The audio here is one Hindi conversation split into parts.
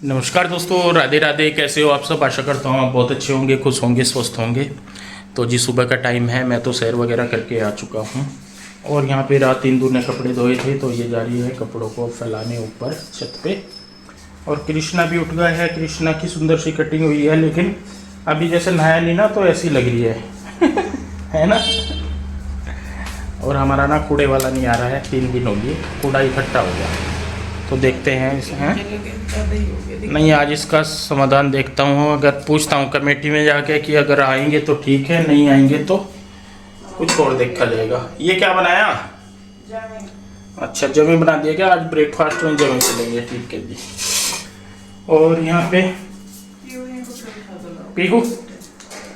नमस्कार दोस्तों, राधे राधे। कैसे हो आप सब? आशा करता हूँ आप बहुत अच्छे होंगे, खुश होंगे, स्वस्थ होंगे। तो जी सुबह का टाइम है, मैं तो सैर वगैरह करके आ चुका हूँ और यहाँ पे रात 3 दूर ने कपड़े धोए थे तो ये जा रही है कपड़ों को फैलाने ऊपर छत पे। और कृष्णा भी उठ गया है। कृष्णा की सुंदर सी कटिंग हुई है, लेकिन अभी जैसे नहाया नहीं ना तो ऐसी लग रही है है ना। और हमारा ना कूड़े वाला नहीं आ रहा है, 3 दिन हो गए, कूड़ा इकट्ठा हो गया। तो देखते हैं इसे हैं नहीं, आज इसका समाधान देखता हूँ। अगर पूछता हूँ कमेटी में जाके कि अगर आएंगे तो ठीक है, नहीं आएंगे तो कुछ और देखा जाएगा। ये क्या बनाया? अच्छा, जमी बना दिया क्या? आज ब्रेकफास्ट में जमी चलेंगे, ठीक है जी। और यहाँ पे पीहू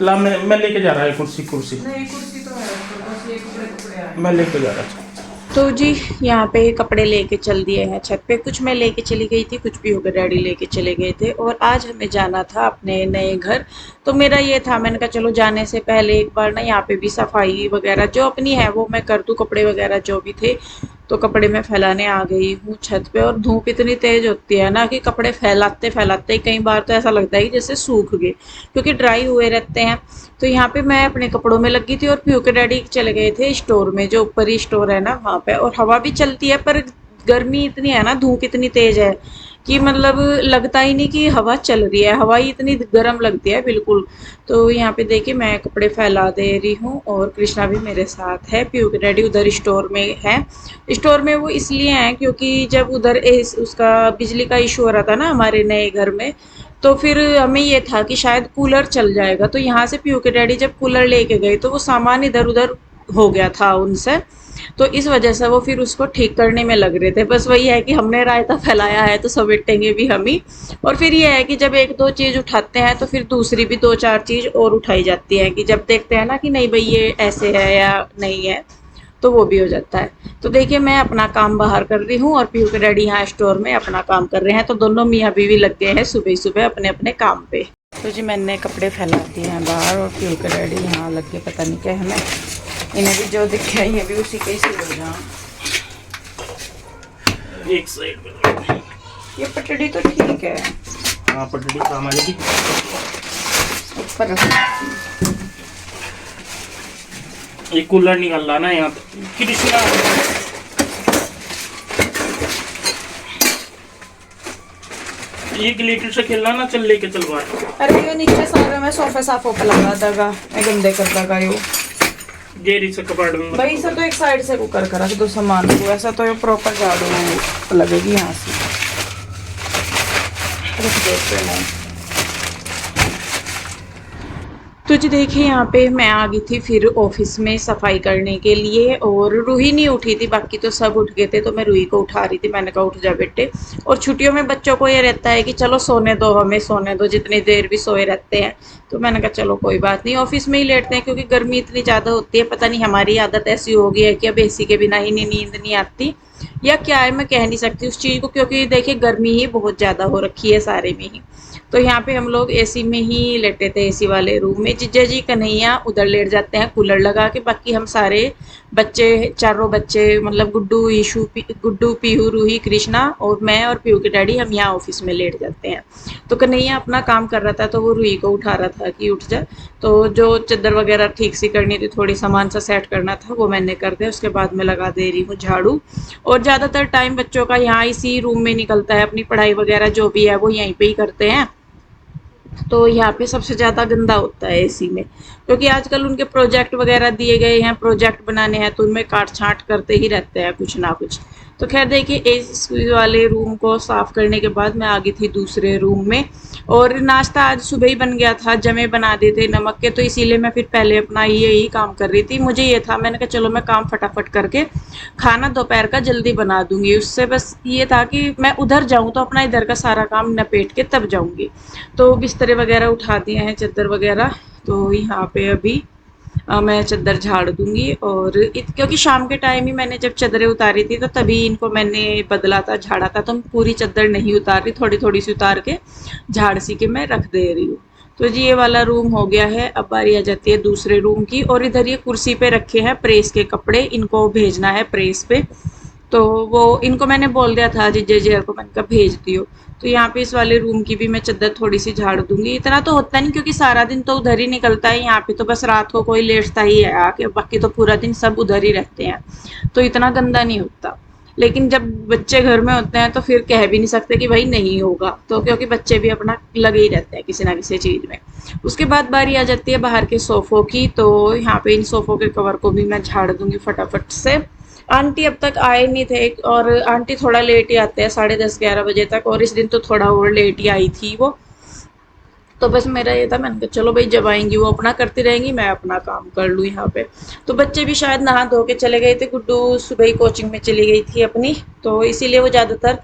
ला, मैं लेके जा रहा है कुर्सी नहीं, कुर्सी तो है, बस ये कपड़े आए। मैं लेके जा रहा था। तो जी यहाँ पे कपड़े लेके चल दिए हैं छत पे। कुछ मैं लेके चली गई थी, कुछ भी होकर डैडी लेके चले गए थे। और आज हमें जाना था अपने नए घर। तो मेरा ये था, मैंने कहा चलो जाने से पहले एक बार ना यहाँ पे भी सफाई वगैरह जो अपनी है वो मैं कर दूँ। कपड़े वगैरह जो भी थे तो कपड़े मैं फैलाने आ गई हूँ छत पे। और धूप इतनी तेज होती है ना कि कपड़े फैलाते फैलाते कई बार तो ऐसा लगता है कि जैसे सूख गए, क्योंकि ड्राई हुए रहते हैं। तो यहाँ पे मैं अपने कपड़ों में लगी थी और पीयू के डैडी चले गए थे स्टोर में, जो ऊपर ही स्टोर है ना वहाँ पे। और हवा भी चलती है पर गर्मी इतनी है ना, धूप इतनी तेज है कि मतलब लगता ही नहीं कि हवा चल रही है, हवा ही इतनी गर्म लगती है बिल्कुल। तो यहाँ पे देखिए मैं कपड़े फैला दे रही हूँ और कृष्णा भी मेरे साथ है। पीयू के डैडी उधर स्टोर में है। स्टोर में वो इसलिए हैं क्योंकि जब उधर उसका बिजली का इशू हो रहा था ना हमारे नए घर में, तो फिर हमें ये था कि शायद कूलर चल जाएगा। तो यहाँ से पीयू के डैडी जब कूलर लेके गए तो वो सामान इधर उधर हो गया था उनसे। तो इस वजह से वो फिर उसको ठीक करने में लग रहे थे। बस वही है कि हमने रायता फैलाया है तो समेटेंगे भी हम ही। और फिर ये है कि जब एक दो चीज़ उठाते हैं तो फिर दूसरी भी दो चार चीज़ और उठाई जाती है, कि जब देखते हैं ना कि नहीं भाई ये ऐसे है या नहीं है, तो वो भी हो जाता है। तो देखिए मैं अपना काम बाहर कर रही हूँ और पीयू के डैडी यहाँ स्टोर में अपना काम कर रहे हैं। तो दोनों मियाँ बीवी लग गए हैं सुबह सुबह अपने अपने काम पे। तो जी मैंने कपड़े फैला दिए हैं बाहर और पीयू के डैडी यहाँ लग गए, पता नहीं क्या है। मैं इन्हें भी जो दिखे ये भी उसी के ही हो जाऊँ। एक साइड में ये पटड़ी तो ठीक है। हाँ, पटड़ी काम आएगी। ऊपर ये कूलर निकल रहा ना यहाँ पे। कृष्णा एक लीटर से खेलना ना, चल लेके चल बाहर। अरे ये नीचे सारे में सोफे साफों पे लगा था, मैं गंदे कर लगा यो गेरी से कबाड़ में भाई से। तो एक साइड से कुकर कर रख दो सामान को, ऐसा तो ये प्रॉपर झाड़ू लगेगी यहाँ से। रख देते हैं। तो जी देखिए यहाँ पे मैं आ गई थी फिर ऑफिस में सफाई करने के लिए। और रूही नहीं उठी थी, बाकी तो सब उठ गए थे। तो मैं रूही को उठा रही थी, मैंने कहा उठ जा बेटे। और छुट्टियों में बच्चों को ये रहता है कि चलो सोने दो, हमें सोने दो, जितनी देर भी सोए रहते हैं। तो मैंने कहा चलो कोई बात नहीं, ऑफिस में ही लेटते हैं, क्योंकि गर्मी इतनी ज़्यादा होती है। पता नहीं हमारी आदत ऐसी हो गई है कि अब एसी के बिना ही नींद नहीं आती, या क्या है मैं कह नहीं सकती उस चीज़ को। क्योंकि देखिए गर्मी ही बहुत ज़्यादा हो रखी है सारे में ही। तो यहाँ पे हम लोग एसी में ही लेटे थे, एसी वाले रूम में। जीजा जी कन्हैया उधर लेट जाते हैं कूलर लगा के, बाकी हम सारे बच्चे, चारों बच्चे मतलब गुड्डू, ईशू, गुड्डू, पीहू, रूही, कृष्णा और मैं और पीहू के डैडी, हम यहाँ ऑफिस में लेट जाते हैं। तो कन्हैया अपना काम कर रहा था तो वो रूही को उठा रहा था कि उठ जा। तो जो चादर वगैरह ठीक सी करनी थी, थोड़ी सामान सा सेट करना था, वो मैंने कर दिया। उसके बाद मैं लगा दे रही हूँ झाड़ू। और ज़्यादातर टाइम बच्चों का यहाँ इसी रूम में निकलता है, अपनी पढ़ाई वगैरह जो भी है वो यहीं पे ही करते हैं। तो यहाँ पे सबसे ज़्यादा गंदा होता है एसी में, क्योंकि आजकल उनके प्रोजेक्ट वगैरह दिए गए हैं, प्रोजेक्ट बनाने हैं तो उनमें काट छांट करते ही रहते हैं कुछ ना कुछ। तो खैर देखिए एसी वाले रूम को साफ़ करने के बाद मैं आ गई थी दूसरे रूम में। और नाश्ता आज सुबह ही बन गया था, जमे बना दिए थे नमक के, तो इसीलिए मैं फिर पहले अपना यही काम कर रही थी। मुझे ये था, मैंने कहा चलो मैं काम फटाफट करके खाना दोपहर का जल्दी बना दूंगी। उससे बस ये था कि मैं उधर जाऊँ तो अपना इधर का सारा काम नपेट के तब जाऊँगी। तो बिस्तर वगैरह उठा दिए हैं, चादर वगैरह। तो यहाँ पे अभी मैं चादर झाड़ दूंगी। और क्योंकि शाम के टाइम ही मैंने जब चादरें उतारी थी तो तभी इनको मैंने बदला था, झाड़ा था। तो पूरी चादर नहीं उतार रही, थोड़ी थोड़ी सी उतार के झाड़ सी के मैं रख दे रही हूँ। तो जी ये वाला रूम हो गया है। अब बारी आ जाती है दूसरे रूम की। और इधर ये कुर्सी पे रखे हैं प्रेस के कपड़े, इनको भेजना है प्रेस पे। तो वो इनको मैंने बोल दिया था जीजे जी को, मैंने कहा भेज दियो। तो यहाँ पे इस वाले रूम की भी मैं चद्दर थोड़ी सी झाड़ दूंगी। इतना तो होता नहीं क्योंकि सारा दिन तो उधर ही निकलता है, यहाँ पे तो बस रात को कोई लेटता ही है आके, बाकी तो पूरा दिन सब उधर ही रहते हैं, तो इतना गंदा नहीं होता। लेकिन जब बच्चे घर में होते हैं तो फिर कह भी नहीं सकते कि भाई नहीं होगा, तो क्योंकि बच्चे भी अपना लगे ही रहते हैं किसी ना किसी चीज़ में। उसके बाद बारी आ जाती है बाहर के सोफ़ों की, तो यहाँ पे इन सोफ़ों के कवर को भी मैं झाड़ दूंगी फटाफट से। आंटी अब तक आए नहीं थे, और आंटी थोड़ा लेट ही आते हैं, 10:30-11 बजे तक, और इस दिन तो थोड़ा और लेट ही आई थी वो। तो बस मेरा ये था, मैंने कहा चलो भाई जब आएंगी वो अपना करती रहेंगी, मैं अपना काम कर लूँ यहाँ पे। तो बच्चे भी शायद नहा धो के चले गए थे, गुड्डू सुबह ही कोचिंग में चली गई थी अपनी, तो इसीलिए वो ज़्यादातर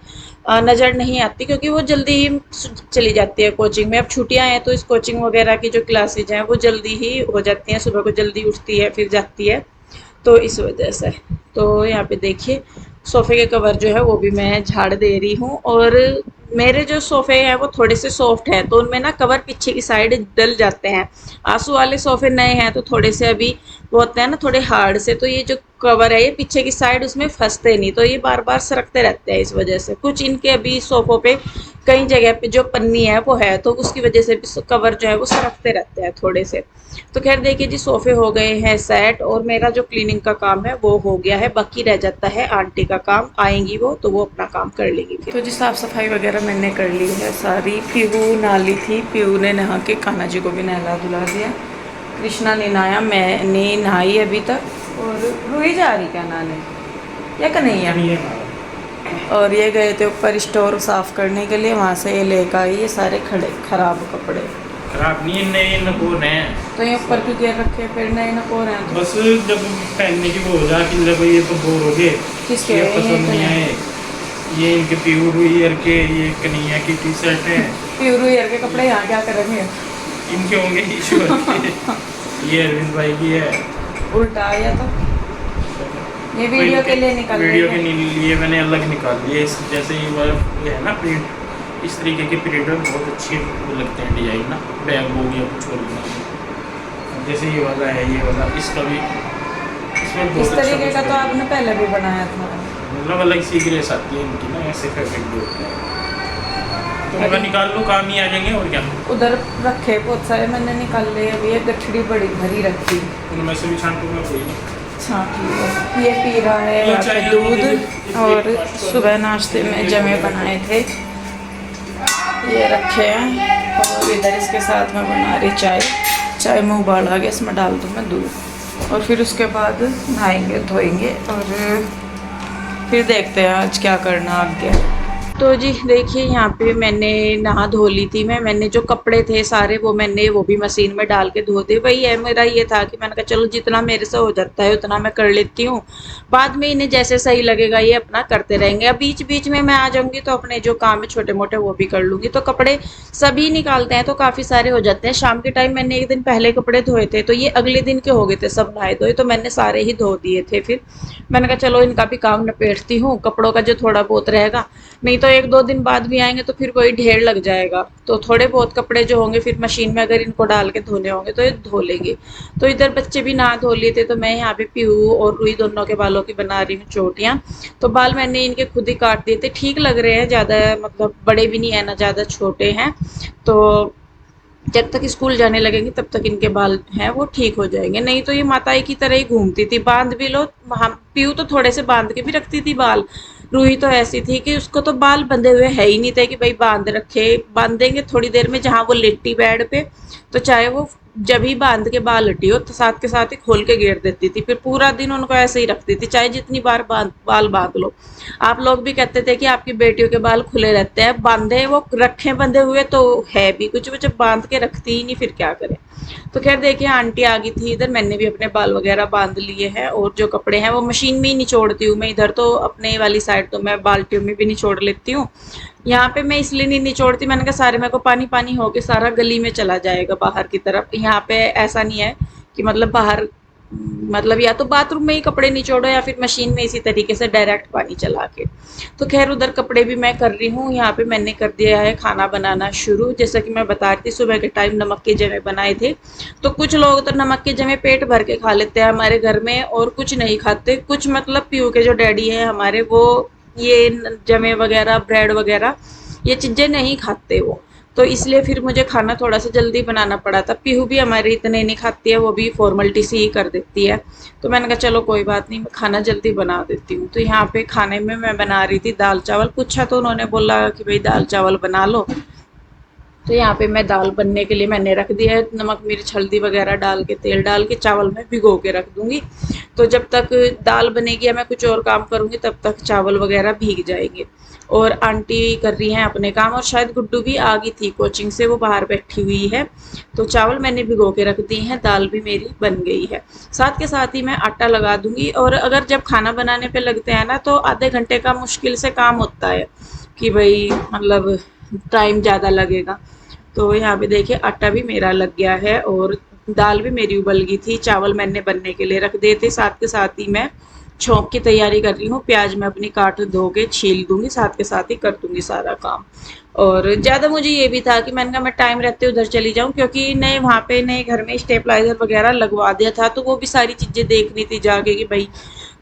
नज़र नहीं आती, क्योंकि वो जल्दी ही चली जाती है कोचिंग में। अब छुट्टियाँ हैं तो इस कोचिंग वगैरह की जो क्लासेज हैं वो जल्दी ही हो जाती हैं, सुबह को जल्दी उठती है फिर जाती है, तो इस वजह से। तो यहाँ पे देखिए सोफ़े के कवर जो है वो भी मैं झाड़ दे रही हूँ, और मेरे जो सोफ़े हैं वो थोड़े से सॉफ्ट हैं, तो उनमें ना कवर पीछे की साइड डल जाते हैं। आंसू वाले सोफ़े नए हैं तो थोड़े से अभी वो होते हैं ना थोड़े हार्ड से, तो ये जो कवर है ये पीछे की साइड उसमें फंसते नहीं, तो ये बार बार सरकते रहते हैं, इस वजह से कुछ इनके अभी सोफ़ों पे कई जगह पे जो पन्नी है वो है, तो उसकी वजह से भी कवर जो है वो सरकते रहते हैं थोड़े से। तो खैर देखिए जी, सोफ़े हो गए हैं सेट, और मेरा जो क्लीनिंग का काम है वो हो गया है, बाकी रह जाता है आंटी का काम, आएंगी वो तो वो अपना काम कर लेंगी फिर। तो जी साफ़ सफाई वगैरह मैंने कर ली है सारी। पीहू नहा ली थी, पीहू ने नहा के कान्हा जी को भी नहला धुला दिया, कृष्णा ने नहाया, मैंने नहाई अभी तक, और रूही जा रही क्या नहाने या कन्हैया। और ये गए थे ऊपर स्टोर साफ़ करने के लिए, वहाँ से ये लेकर आई ये सारे खराब कपड़े। खराब नहीं, नए नकोर हैं। तो ये ऊपर क्यों गिर रखे फिर नए नकोर हैं तो? बस जब पहनने की वो हो जा कि जब ये तो बोर हो गए, किसके ये ये पसंद नहीं आए। ये इनके प्योर ईयर के, ये कन्हैया की टी शर्ट है। प्यूरू ईयर के कपड़े यहाँ क्या करेंगे? इनके होंगे ईश्वर के। ये अरविंद भाई की है। उल्टा आया तो ये वीडियो के लिए निकाल वीडियो के लिए मैंने अलग निकाल लिए। इस जैसे ये है ना प्रिंट, इस तरीके के प्रिंट में बहुत अच्छे लगते हैं डिजाइन ना, बैग हो गया कुछ और भी। जैसे ये वाला है, ये वाला इसका भी, इसमें बहुत इस तरीके का तो आपने पहले भी बनाया था। मतलब अलग सी ग्रेस आती है इनकी ना, ऐसे फैब्रिक भी होता है। तो मैं निकाल लूँ, काम ही आ जाएंगे और क्या। उधर रखे बहुत सारे मैंने निकाल लिए, अभी ये गठड़ी बड़ी भरी रखी, उनमें से भी छांटूंगा कोई नहीं। छाँट ये पी रहा है यहाँ पे दूध, और सुबह नाश्ते में जमे बनाए थे ये रखे हैं, और इधर इसके साथ में बना रही चाय में उबाल आ गया, इसमें डाल दूँ मैं दूध, और फिर उसके बाद नहाएंगे धोएंगे, और फिर देखते हैं आज क्या करना आगे। तो जी देखिए यहाँ पे मैंने नहा धो ली थी मैंने जो कपड़े थे सारे वो मैंने वो भी मशीन में डाल के धो दिए। वही है मेरा ये था कि मैंने कहा चलो जितना मेरे से हो जाता है उतना मैं कर लेती हूँ, बाद में इन्हें जैसे सही लगेगा ये अपना करते रहेंगे। अब बीच बीच में मैं आ जाऊँगी तो अपने जो काम है छोटे मोटे वो भी कर लूँगी। तो कपड़े सभी निकालते हैं तो काफ़ी सारे हो जाते हैं। शाम के टाइम मैंने एक दिन पहले कपड़े धोए थे तो ये अगले दिन के हो गए थे सब नहाए धोए, तो मैंने सारे ही धो दिए थे। फिर मैंने कहा चलो इनका भी काम निपेटती हूँ, कपड़ों का जो थोड़ा बहुत रहेगा, नहीं तो 1-2 दिन बाद भी आएंगे तो फिर कोई ढेर लग जाएगा। तो थोड़े बहुत कपड़े जो होंगे फिर मशीन में अगर इनको डाल के धोने होंगे तो ये धो लेंगे। तो इधर बच्चे भी नहा धो लिए थे, तो मैं यहाँ पे पीहू और रुई दोनों के बालों की बना रही हूँ चोटियाँ। तो बाल मैंने इनके खुद ही काट दिए थे, ठीक लग रहे हैं, ज़्यादा मतलब बड़े भी नहीं है ना ज़्यादा छोटे हैं। तो जब तक स्कूल जाने लगेंगे तब तक इनके बाल हैं वो ठीक हो जाएंगे, नहीं तो ये माताई की तरह ही घूमती थी। बांध भी लो, हम पीहू तो थोड़े से बांध के भी रखती थी बाल, रूही तो ऐसी थी कि उसको तो बाल बंधे हुए है ही नहीं थे कि भाई बांध रखे। बांधेंगे थोड़ी देर में जहाँ वो लेटी बेड पे, तो चाहे वो जब ही बांध के बाल हटी हो तो साथ के साथ ही खोल के घेर देती थी, फिर पूरा दिन उनको ऐसे ही रखती थी चाहे जितनी बार बाल बांध लो। आप लोग भी कहते थे कि आपकी बेटियों के बाल खुले रहते हैं, बांधे वो रखे बंधे हुए तो है भी कुछ, वो जब बांध के रखती ही नहीं फिर क्या करें। तो खैर देखिए आंटी आ गई थी इधर, मैंने भी अपने बाल वगैरह बांध लिए हैं, और जो कपड़े हैं वो मशीन में ही निचोड़ती हूँ मैं। इधर तो अपने वाली साइड तो मैं बाल्टियों में भी निचोड़ लेती हूँ, यहाँ पे मैं इसलिए नहीं निचोड़ती, मैंने कहा सारे मेरे को पानी पानी होके सारा गली में चला जाएगा बाहर की तरफ। यहाँ पे ऐसा नहीं है कि मतलब बाहर मतलब या तो बाथरूम में ही कपड़े निचोड़ो या फिर मशीन में इसी तरीके से डायरेक्ट पानी चला के। तो खैर उधर कपड़े भी मैं कर रही हूँ, यहाँ पे मैंने कर दिया है खाना बनाना शुरू। जैसा कि मैं बता रही थी सुबह के टाइम नमक के जमे बनाए थे। तो कुछ लोग तो नमक के जमे पेट भर के खा लेते हैं हमारे घर में, और कुछ नहीं खाते। कुछ मतलब पीयू के जो डैडी है हमारे, वो ये जमे वगैरह ब्रेड वगैरह ये चीज़ें नहीं खाते वो। तो इसलिए फिर मुझे खाना थोड़ा सा जल्दी बनाना पड़ा था। पीहू भी हमारी इतने नहीं खाती है, वो भी फॉर्मेलिटी सी ही कर देती है। तो मैंने कहा चलो कोई बात नहीं, मैं खाना जल्दी बना देती हूँ। तो यहाँ पे खाने में मैं बना रही थी दाल चावल। पूछा तो उन्होंने बोला कि भाई दाल चावल बना लो। तो यहाँ पे मैं दाल बनने के लिए मैंने रख दिया है, नमक मिर्च हल्दी वगैरह डाल के, तेल डाल के चावल मैं भिगो के रख दूंगी। तो जब तक दाल बनेगी या मैं कुछ और काम करूंगी तब तक चावल वगैरह भीग जाएंगे। और आंटी कर रही हैं अपने काम, और शायद गुड्डू भी आ गई थी कोचिंग से, वो बाहर बैठी हुई है। तो चावल मैंने भिगो के रख दिए हैं, दाल भी मेरी बन गई है। साथ के साथ ही मैं आटा लगा दूंगी। और अगर जब खाना बनाने पे लगते हैं ना तो आधे घंटे का मुश्किल से काम होता है कि भाई मतलब टाइम ज़्यादा लगेगा। तो यहाँ पे देखिए आटा भी मेरा लग गया है, और दाल भी मेरी उबल गई थी। चावल मैंने बनने के लिए रख दिए थे। साथ के साथ ही मैं छोंक की तैयारी कर रही हूँ। प्याज मैं अपनी काट धो के छील दूंगी, साथ के साथ ही कर दूंगी सारा काम। और ज़्यादा मुझे ये भी था कि मैंने कहा मैं टाइम रहते उधर चली जाऊँ, क्योंकि नए वहाँ पे नए घर में स्टेपलाइजर वगैरह लगवा दिया था। तो वो भी सारी चीज़ें देखनी थी जाके कि भाई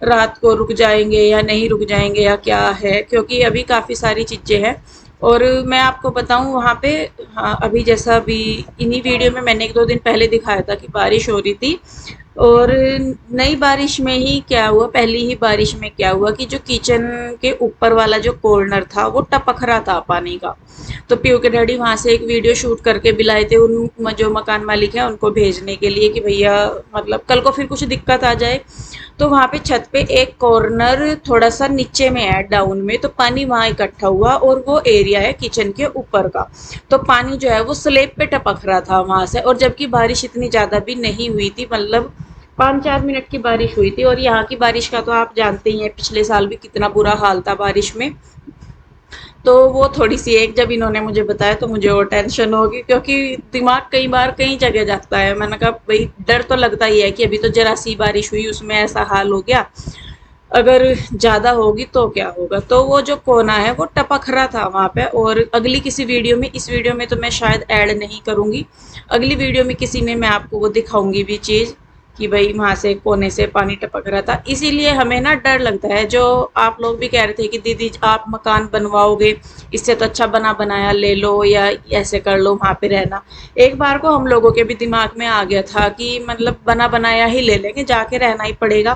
रात को रुक जाएंगे या नहीं रुक जाएंगे या क्या है, क्योंकि अभी काफ़ी सारी चीज़ें हैं। और मैं आपको बताऊं वहाँ पे, हाँ अभी जैसा अभी इन्हीं वीडियो में मैंने एक दो दिन पहले दिखाया था कि बारिश हो रही थी। और नई बारिश में ही क्या हुआ, पहली ही बारिश में क्या हुआ कि जो किचन के ऊपर वाला जो कॉर्नर था वो टपक रहा था पानी का। तो पीयू के डैडी वहां से एक वीडियो शूट करके भी लाए थे उन जो मकान मालिक है उनको भेजने के लिए कि भैया मतलब कल को फिर कुछ दिक्कत आ जाए। तो वहां पे छत पे एक कॉर्नर थोड़ा सा नीचे में है डाउन में, तो पानी वहां इकट्ठा हुआ, और वो एरिया है किचन के ऊपर का। तो पानी जो है वो स्लेब पे टपक रहा था वहां से, और जबकि बारिश इतनी ज्यादा भी नहीं हुई थी, मतलब 5-4 मिनट की बारिश हुई थी। और यहाँ की बारिश का तो आप जानते ही हैं, पिछले साल भी कितना बुरा हाल था बारिश में। तो वो थोड़ी सी एक जब इन्होंने मुझे बताया तो मुझे और टेंशन होगी, क्योंकि दिमाग कई बार कई जगह जाता है। मैंने कहा भाई डर तो लगता ही है कि अभी तो जरा सी बारिश हुई उसमें ऐसा हाल हो गया, अगर ज़्यादा होगी तो क्या होगा। तो वो जो कोना है वो टपक रहा था वहाँ पे। और अगली किसी वीडियो में, इस वीडियो में तो मैं शायद ऐड नहीं करूँगी, अगली वीडियो में किसी में मैं आपको वो दिखाऊंगी भी चीज़ कि भाई वहाँ से कोने से पानी टपक रहा था। इसीलिए हमें ना डर लगता है। जो आप लोग भी कह रहे थे कि दीदी आप मकान बनवाओगे, इससे तो अच्छा बना बनाया ले लो या ऐसे कर लो वहाँ पे रहना। एक बार को हम लोगों के भी दिमाग में आ गया था कि मतलब बना बनाया ही ले लेंगे, जाके रहना ही पड़ेगा,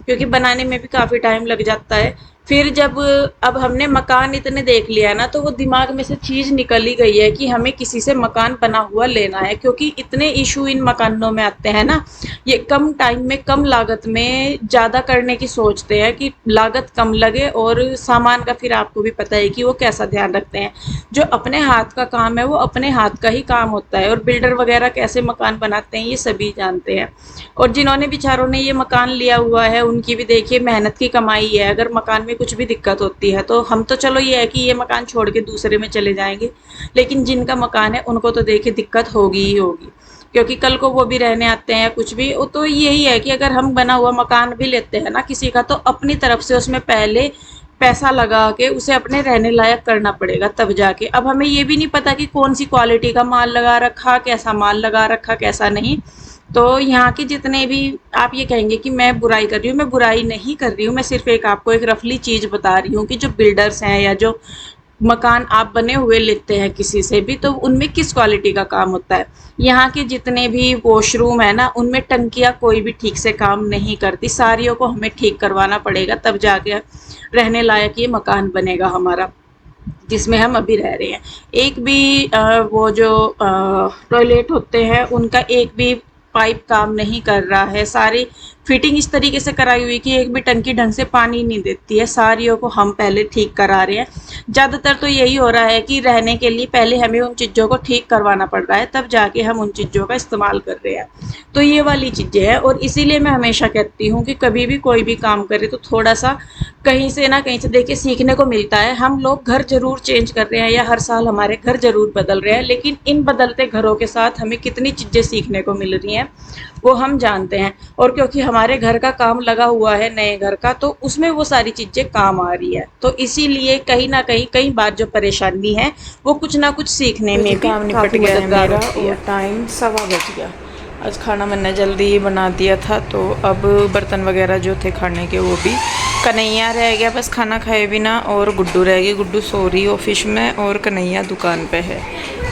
क्योंकि बनाने में भी काफ़ी टाइम लग जाता है। फिर जब अब हमने मकान इतने देख लिया ना, तो वो दिमाग में से चीज़ निकल ही गई है कि हमें किसी से मकान बना हुआ लेना है, क्योंकि इतने इशू इन मकानों में आते हैं ना। ये कम टाइम में कम लागत में ज़्यादा करने की सोचते हैं कि लागत कम लगे, और सामान का फिर आपको भी पता है कि वो कैसा ध्यान रखते हैं। जो अपने हाथ का काम है वो अपने हाथ का ही काम होता है, और बिल्डर वगैरह कैसे मकान बनाते हैं ये सभी जानते हैं। और जिन्होंने बेचारों ने ये मकान लिया हुआ है उनकी भी देखिए मेहनत की कमाई है। अगर मकान में कुछ भी दिक्कत होती है तो हम तो चलो ये है कि ये मकान छोड़ के दूसरे में चले जाएंगे, लेकिन जिनका मकान है उनको तो देखिए दिक्कत होगी ही होगी, क्योंकि कल को वो भी रहने आते हैं कुछ भी। तो यही है कि अगर हम बना हुआ मकान भी लेते हैं ना किसी का, तो अपनी तरफ से उसमें पहले पैसा लगा के उसे अपने रहने लायक करना पड़ेगा तब जाके। अब हमें ये भी नहीं पता कि कौन सी क्वालिटी का माल लगा रखा, कैसा माल लगा रखा, कैसा नहीं। तो यहाँ के जितने भी, आप ये कहेंगे कि मैं बुराई कर रही हूँ, मैं बुराई नहीं कर रही हूँ, मैं सिर्फ एक आपको एक रफली चीज़ बता रही हूँ कि जो बिल्डर्स हैं या जो मकान आप बने हुए लेते हैं किसी से भी, तो उनमें किस क्वालिटी का काम होता है। यहाँ के जितने भी वॉशरूम है ना, उनमें टंकियाँ कोई भी ठीक से काम नहीं करती, सारियों को हमें ठीक करवाना पड़ेगा तब जाके रहने लायक ये मकान बनेगा हमारा, जिसमें हम अभी रह रहे हैं। एक भी वो जो टॉयलेट होते हैं उनका एक भी पाइप काम नहीं कर रहा है, सारी फिटिंग इस तरीके से कराई हुई कि एक भी टंकी ढंग से पानी नहीं देती है। सारियों को हम पहले ठीक करा रहे हैं। ज़्यादातर तो यही हो रहा है कि रहने के लिए पहले हमें उन चीज़ों को ठीक करवाना पड़ रहा है, तब जाके हम उन चीज़ों का इस्तेमाल कर रहे हैं। तो ये वाली चीज़ें हैं, और इसीलिए मैं हमेशा कहती हूँ कि कभी भी कोई भी काम करे तो थोड़ा सा कहीं से ना कहीं से देखिए सीखने को मिलता है। हम लोग घर ज़रूर चेंज कर रहे हैं या हर साल हमारे घर ज़रूर बदल रहे हैं, लेकिन इन बदलते घरों के साथ हमें कितनी चीज़ें सीखने को मिल रही हैं वो हम जानते हैं। और क्योंकि हमारे घर का काम लगा हुआ है नए घर का, तो उसमें वो सारी चीज़ें काम आ रही है। तो इसीलिए कहीं ना कहीं कई बार जो परेशानी है वो कुछ ना कुछ सीखने में भी काम निपट काफ़ी गया है मददगार मेरा होती है। और टाइम 1:15 बज गया। आज खाना मैंने जल्दी ही बना दिया था, तो अब बर्तन वगैरह जो थे खाने के वो भी, कन्हैया रह गया बस खाना खाए बिना, और गुड्डू रह गई। गुड्डू सो रही ऑफिस में और कन्हैया दुकान पे है।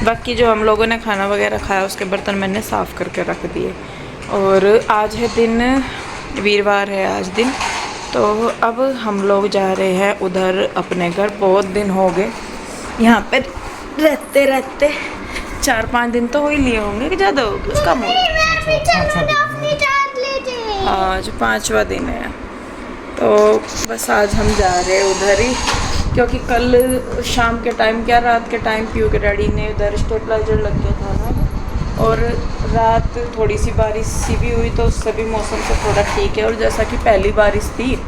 बाकी जो हम लोगों ने खाना वगैरह खाया उसके बर्तन मैंने साफ़ करके रख दिए। और आज है दिन, वीरवार है आज दिन, तो अब हम लोग जा रहे हैं उधर अपने घर। बहुत दिन हो गए यहाँ पे रहते रहते, 4-5 दिन तो हो ही लिए होंगे कि ज़्यादा हो गए, कम हो गए। आज 5वां दिन है, तो बस आज हम जा रहे हैं उधर ही, क्योंकि कल शाम के टाइम क्या रात के टाइम पीयू के डैडी ने उधर स्टेबलाइजर लग गया था ना, और रात थोड़ी सी बारिश सी भी हुई, तो उससे भी मौसम से थोड़ा ठीक है। और जैसा कि पहली बारिश थी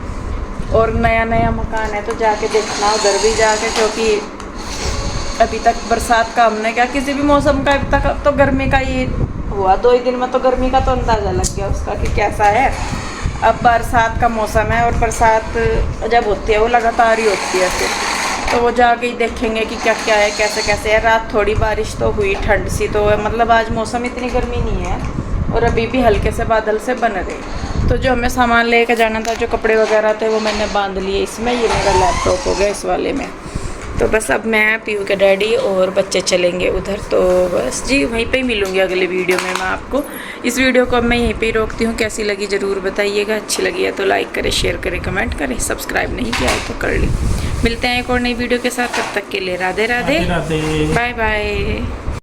और नया नया मकान है, तो जाके देखना उधर भी जाके, क्योंकि अभी तक बरसात का हमने क्या किसी भी मौसम का अभी तक, अब तो गर्मी का ही हुआ 2 ही दिन में, तो गर्मी का तो अंदाज़ा लग गया उसका कि कैसा है। अब बरसात का मौसम है, और बरसात जब होती है वो लगातार ही होती है फिर, तो वो जाके ही देखेंगे कि क्या क्या है, कैसे कैसे है। रात थोड़ी बारिश तो हुई, ठंड सी तो है, मतलब आज मौसम इतनी गर्मी नहीं है, और अभी भी हल्के से बादल से बन रहे। तो जो हमें सामान लेके जाना था, जो कपड़े वगैरह थे, वो मैंने बांध लिए इसमें। ये मेरा लैपटॉप हो गया इस वाले में। तो बस अब मैं, पीयू के डैडी और बच्चे चलेंगे उधर। तो बस जी वहीं पे ही मिलूँगी अगले वीडियो में मैं आपको। इस वीडियो को अब मैं यहीं पे ही रोकती हूँ। कैसी लगी ज़रूर बताइएगा। अच्छी लगी है तो लाइक करें, शेयर करें, कमेंट करें। सब्सक्राइब नहीं किया है तो कर ली। मिलते हैं एक और नई वीडियो के साथ, तब तक के लिए राधे राधे, राधे राधे। Bye bye.